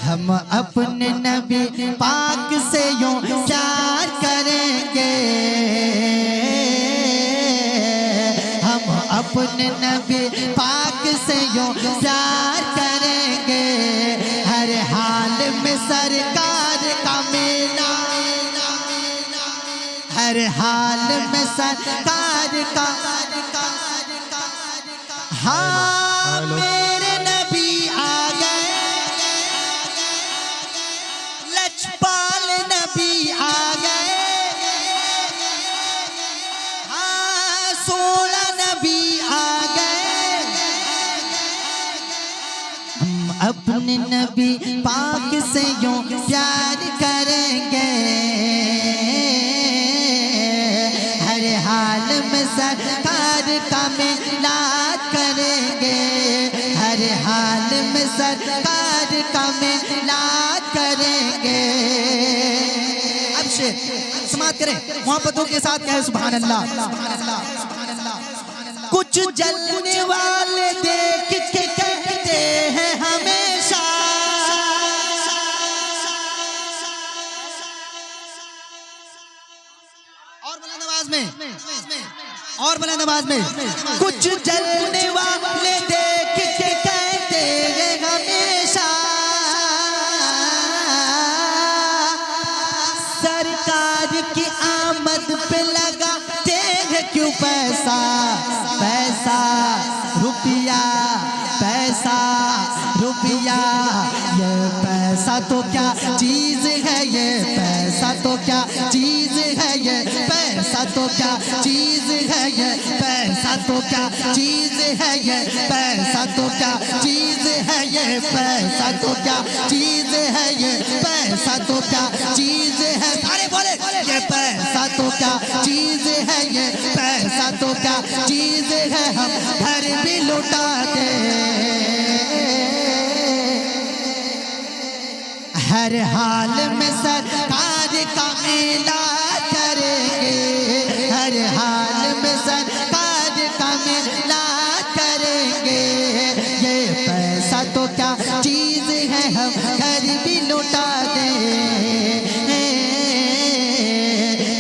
हम अपने नबी पाक से यूं प्यार करेंगे, हम अपने नबी पाक से यूं प्यार करेंगे। हर हाल में सरकार का मिला, हर हाल में सरकार का। हाँ मेरे नबी आ गए, लजपाल नबी आ गए, हाँ 16 नबी आ गए। हम अपने नबी पाक से यूं प्यार करेंगे, हर हाल में सरकार का मिलाद करेंगे, हर हाल में सरकार का मिलाद करेंगे। अब से समाप्त करें मोहब्बतों के साथ कहे सुभान अल्लाह। कुछ जलने वाले देख के कहते हैं हमेशा, और बुलंद आवाज में, और बुलंद आवाज में। कुछ जलने वाले देख के कहते हैं हमेशा, सरकार की आमद पे लगाते हैं क्यों पैसा, पैसा रुपया, पैसा रुपया। ये पैसा तो क्या चीज है, ये पैसा तो क्या चीज है, ये पैसा तो क्या चीज है, ये पैसा तो क्या चीज है, ये पैसा तो क्या चीज है, ये पैसा तो क्या चीज है, ये पैसा तो क्या चीज है। सारे बोले ये पैसा तो क्या चीज है, ये पैसा तो क्या चीज है। हम घर भी लुटा दे, हर हाल में सरकार का मेला करेंगे, हर हाल में सरकार का मेला करेंगे। ये पैसा तो क्या चीज है, हम घर भी लुटा दें।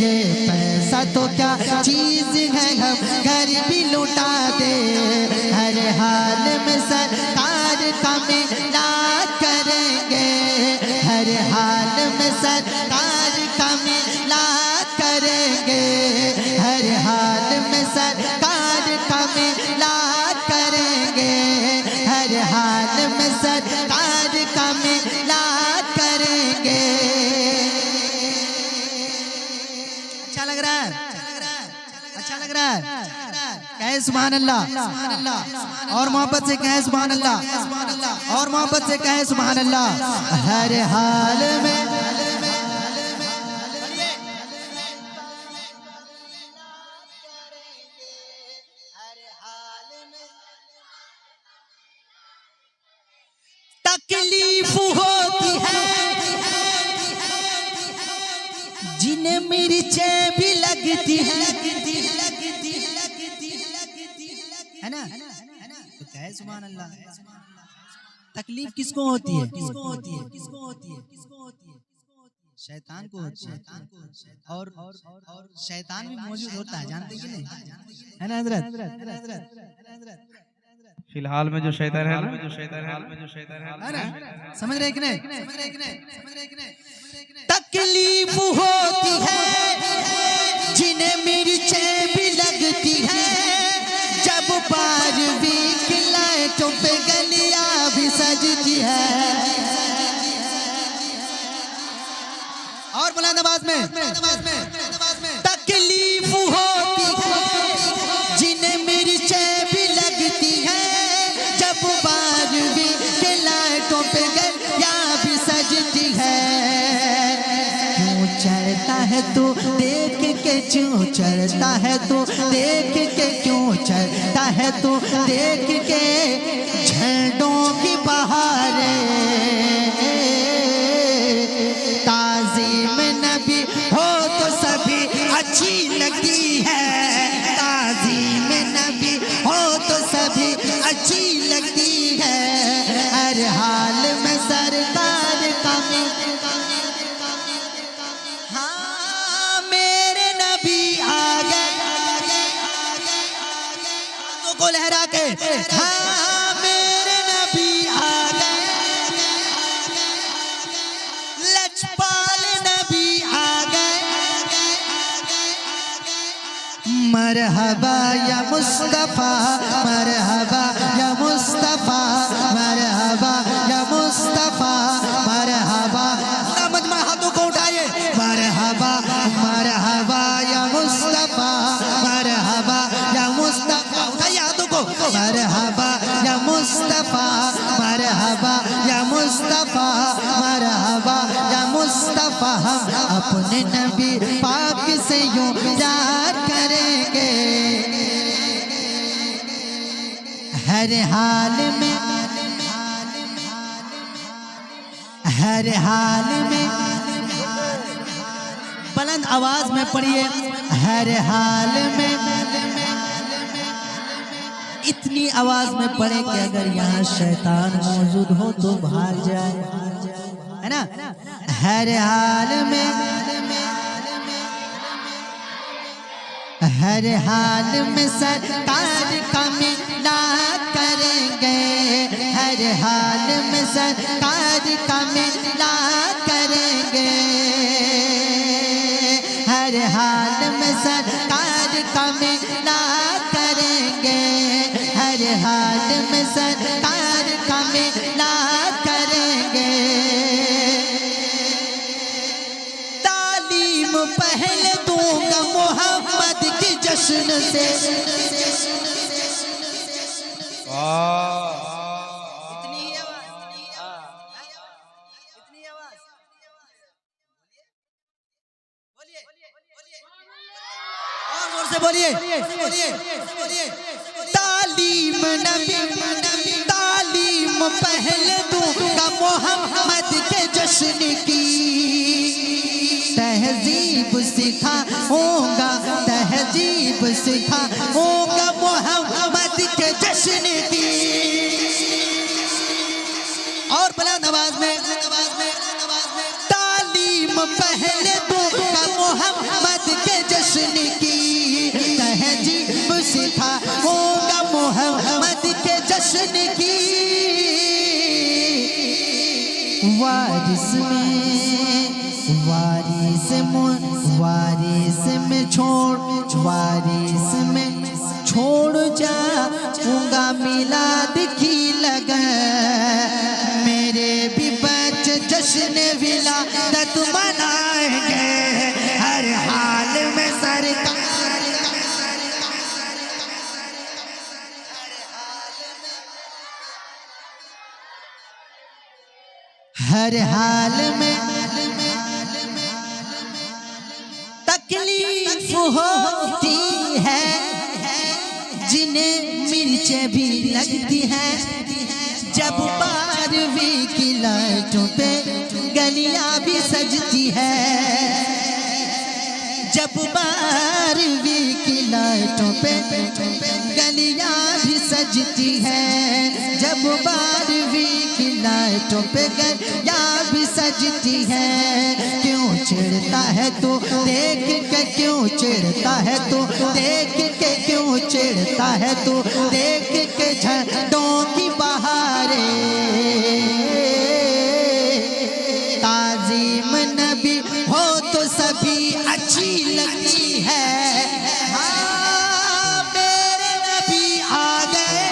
ये पैसा तो क्या चीज है, हम घर भी लुटा दें। हर हाल में सरकार का मेला करेंगे, हर हाल में सरकार का मेला करेंगे, हर हाल में सरकार का मेला करेंगे, हर हाल में सरकार का मेला करेंगे। अच्छा लग रहा है, अच्छा लग रहा है, कहे सुभान अल्लाह, और मोहब्बत से कहे सुभान अल्लाह, और मोहब्बत से कहे सुभान अल्लाह। हर हाल में तकलीफ होती है, जिन्हें मिर्चें भी लगती है ना, तो कहे सुभान अल्लाह। तकलीफ किसको होती है, किसको होती है, किसको होती है, किसको होती है? शैतान को होती है। और शैतान भी मौजूद होता है, जानते कि नहीं, है ना हजरत? फिलहाल में जो शैतान है ना, समझ रहे कि नहीं? तकलीफ होती है जिन्हें मिर्चें भी लगती है, जब बारहवीं की लाइटों पे गलियां भी सजती है। और बुलंद आवाज में, तकलीफ होती है जिन्हें मिर्चें भी लगती है, जब बारहवीं की लाइटों पे गलियां भी सजती है। क्यों चलता है तू देख के, क्यों चलता है तू देख के, क्यों चलता है तू देख के झंडों की बहारें। ताज़ीम नबी हो तो सभी अच्छी लगती है, ताज़ीम नबी हो तो सभी अच्छी लगती है। हर हाल में सरकार लहरा के हाँ मेरे नबी आ गए, लजपाल नबी आ गए। मरहबा या मुस्तफा, मरहबा या मुस्तफा, मरहबा या मुस्तफा, मरहबा। मजमा हाथों को उठाइए, मरहबा मरहबा या मुस्तफा, मरहबा या मुस्तफा। उठाइए हाथों को, मरहबा या मुस्तफा, मरहबा या मुस्तफा, मरहबा या मुस्तफा। हम अपने नबी पाक से यूं प्यार करेंगे, हर हाल में, हर हाल में। बुलंद आवाज में पढ़िए, हर हाल में। इतनी आवाज में पढ़े कि अगर यहाँ शैतान मौजूद हो तो भाग जाए, है ना। हर हाल में, हर हाल में सरकार का मिलाद करेंगे, हर हाल में सरकार का मिलाद करेंगे, हर हाल में सरकार का मिलाद करेंगे, हर हाल में सरकार का मिलाद करेंगे। तालीम पहले दूंगा मोहम्मद की जश्न से। और जोर से बोलिए, तालीम नबी, तालीम पहले दूंगा मोहम्मद के जश्न की। तहजीब सिखाऊंगा, तहजीब सिखाऊंगा मोहम्मद के जश्न की। और बुलंद आवाज में, तालीम पहले दूंगा मोहम्मद के जश्न की। तहजीब सिखाऊंगा मोहम्मद के जश्न की। वारिस में, वारिस में छोड़, वारिस में छोड़ जाऊंगा मिलाद की लगन। मेरे भी बच्चे जश्न विलादत मनाएंगे, हर हाल में सरकार। हर हाल में तकलीफ होती है, जिन्हें मिर्चें भी लगती हैं। जब 12वीं की लाइटों पे गलियां भी सजती है, जब 12वीं की लाइटों पे गलियां भी सजती है, जब 12वीं की लाइटों पे गलियां भी सजती है। क्यों चिढ़ता है तू देख के, क्यों चिढ़ता है तू देख के, क्यों चिढ़ता है तू देख के झंडों की बहारें। ताज़ीम नबी हो तो सभी अच्छी लगती है। हाँ मेरे नबी आ गए,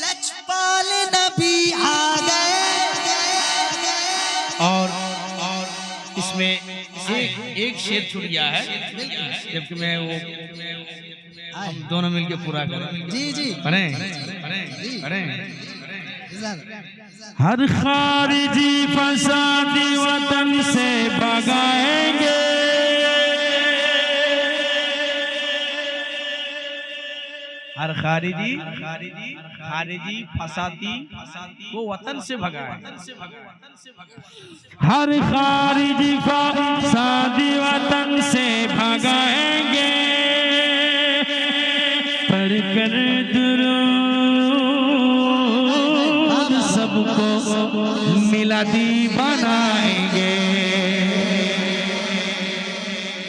लजपाल नबी आ गए। और इसमें एक शेर छूट गया है, जबकि मैं वो हम दोनों मिलके पूरा करें। जी जी पढ़ें। हर खारिजी फसादी वतन से भगाएंगे, हर खारिजी फसादी को वतन से भगाए। हर खारिजी फसादी वतन से भगाएंगे, पर कर दुरूद सबको मिलादी बनाएंगे,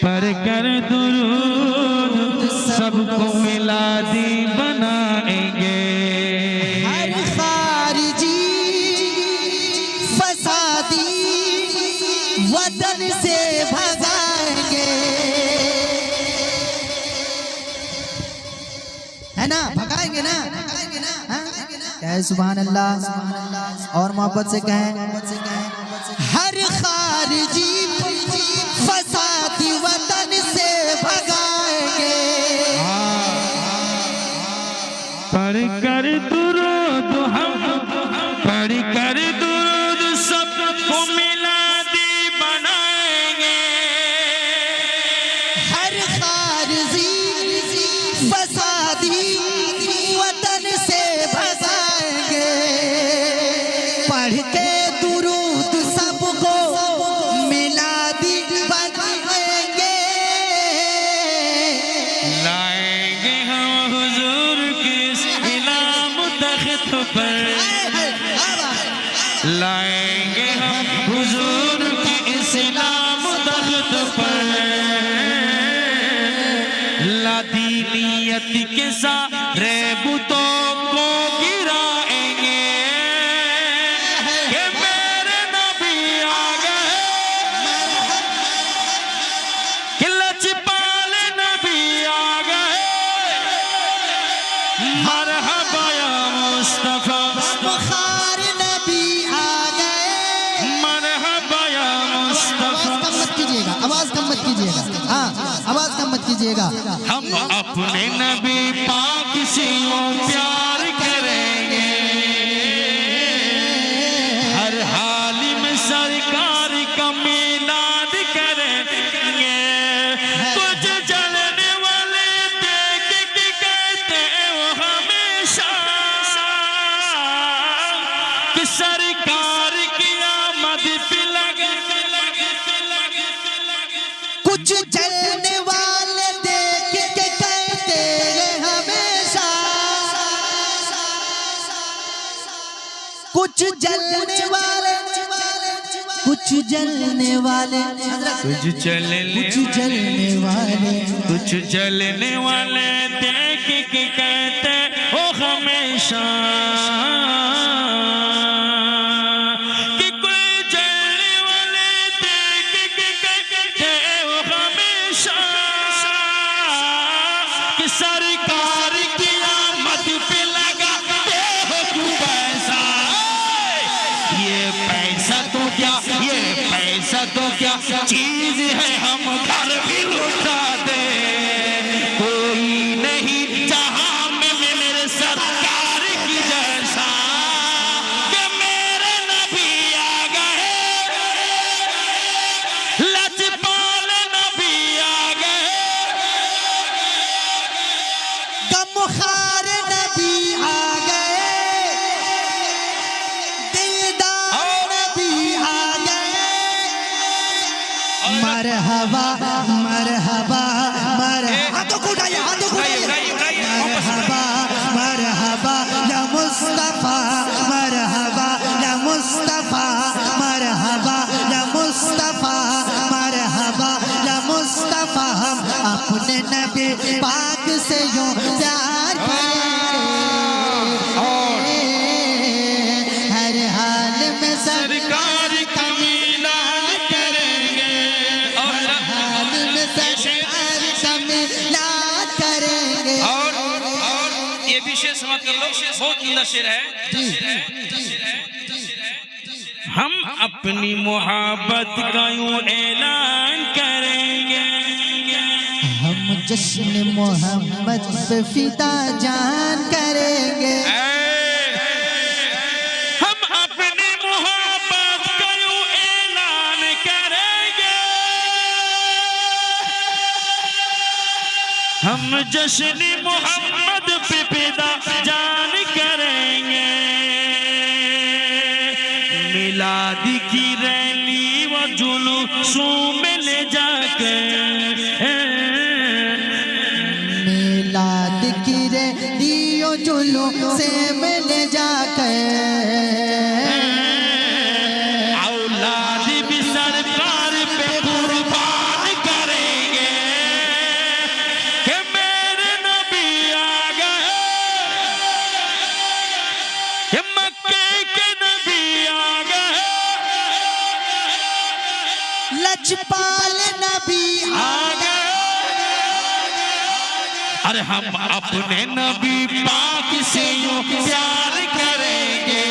पर कर दुरूद सबको मिलादी बनाएंगे। हर खारिजी फसादी वतन से भगाएंगे, है ना, भगाएंगे ना, हाँ? कहे सुभान अल्लाह और मोहब्बत से कहें। हर खारिजी फसादी वतन से भगाएंगे। पढ़ कर दुरूद हम पढ़ कर दुरूद सबको मिलादी बनाएंगे। हर खारिजी फसादी वतन से भगाएंगे। पढ़ के दुरूद सबको मिलादी बनाएंगे। लाएंगे हम हुजूर के इनाम तख्त पर, लाएंगे हम हुजूर के इस्लाम तख्त पर। लादीनियत के सारे बुतों को गिराएंगे कि मेरे नबी आ गए, कि लजपाल नबी आ गए। मरहबा या मुस्तफा, बुखार नबी आ गए। मरहबा या मुस्तफा। कम मत कीजिएगा, आवाज कम मत कीजिएगा, हाँ आवाज कम मत कीजिएगा। हम अपने नबी पाक से प्यार करेंगे, हर हाल में सरकार का मिलाद करेंगे। कुछ जलने वाले देख के कहते वो हमेशा कि सरकार की आमद पे लगे। कुछ जलने वाले देख के कहते हैं हमेशा। कुछ जलने वाले, कुछ जलने वाले, कुछ जलने कुछ जलने वाले, कुछ जलने वाले देख के कहते ओ हमेशा कि कोई जलने वाले देख के कहते ओ हमेशा कि सरकार की आमद पे लगाते हो क्यों पैसा। ये पैसा तो क्या, ये पैसा तो क्या चीज है, हम घर भी लुटा दे। कोई नहीं जहां में मेरे सरकार की जैसा कि मेरे नबी आ गए, लजपाल नबी आ गए। गमखार नबी आ गए, दिलदार नबी आ गए। मरहबा मरहबा मरहबा, हाथों को उठाइए, हाथों को उठाइए। मरहबा मरहबा या मुस्तफा, मरहबा या मुस्तफा, मरहबा या मुस्तफा, मरहबा या मुस्तफा। हम अपने नबी पाक से यूं प्यार करेंगे, हर हाल में सरकार का मिलाद करेंगे, और हाल में सरकार का मिलाद करेंगे। और ये भी शेर समाप्त कर लो, बहुत उम्दा शेर है। हम अपनी मोहब्बत का यूं ऐलान करेंगे। हम जश्न मोहम्मद पे फिदा जान करेंगे। हम अपनी मोहब्बत का यूं ऐलान करेंगे। हम जश्न मोहम्मद पे फिदा जान करेंगे। मिलाद की रैली व जुलूसों में ले जाकर, मिलाद की रैलियों जुलूस से मिल जाकर, औलाद भी सरकार पे कुर्बान करेंगे कि मेरे मक्के के नबी आ गए, लजपाल नबी आ गए। अरे हम अपने नबी पाक से यूं प्यार करेंगे,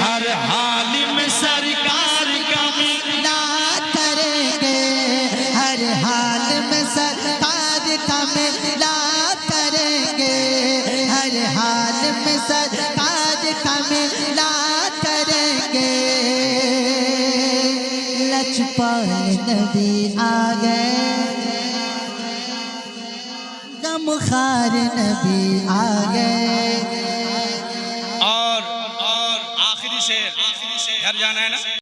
हर हाल में सरकार का मिला करेंगे, हर हाल में सरकार का मिला करेंगे, हर हाल में सरकार का मिला करेंगे। लजपाल नबी आ गए, गमखार नबी आ गए। और आखिरी शेर घर जाना है ना।